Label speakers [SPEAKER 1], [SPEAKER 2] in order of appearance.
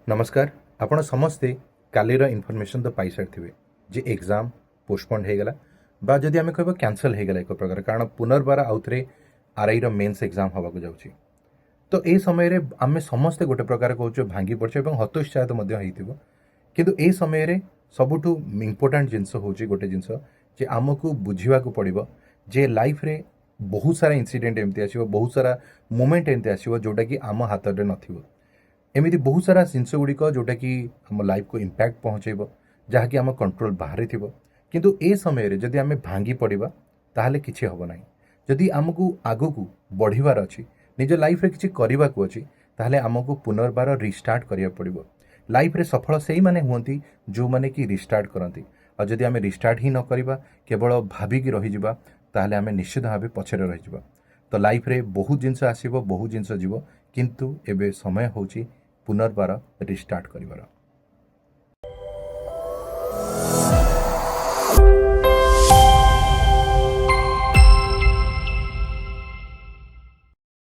[SPEAKER 1] नमस्कार आपण समस्ते कालीर इनफर्मेशन तो पाई सारी जे एग्जाम पोस्टपोन हो गला बा जदि आम कह कैंसल हो गला एक प्रकार कारण पुनर्बार आउ थे आरआई मेन्स एग्जाम हवा जाऊँगी तो ये समय आम समस्ते गोटे प्रकार कौच भांगी पड़े हतोत्साहित किंतु ए समय सबुठ इम्पोर्टाट जिनस हूँ गोटे जिनस जे आमको बुझा पड़ो जे लाइफ रे बहुत सारा इंसिडेंट एमती आसो बहुत सारा मोमेंट एमती आसो जोटा कि आम हाथ में नथिबो एमती बहुत सारा जिनस गुड़िक जोटा कि आम लाइफ को इम्पैक्ट पहुँचेब जहाँकि आम कंट्रोल बाहर थी किंतु ए समय जदि आम भांगी पड़ा ताहले किसी हम ना जदि आमको आगू बढ़वार अच्छी निज लाइफ रे किसी करने को अच्छी ताहले आमको पुनर्बार रिस्टार्ट करिया पड़ो लाइफ रे सफल से ही माने हुंती जो माने कि रिस्टार्ट करती और जदि आम रिस्टार्ट ही न करवा केवल भाविकी रहीजा ताहले आम निश्चित भाव पछरे रहीजा तो लाइफ रे बहुत जिनस आसो बहुत जिनस जीव किंतु एबे समय होची पुनर्बार रिस्टार्ट करिवार।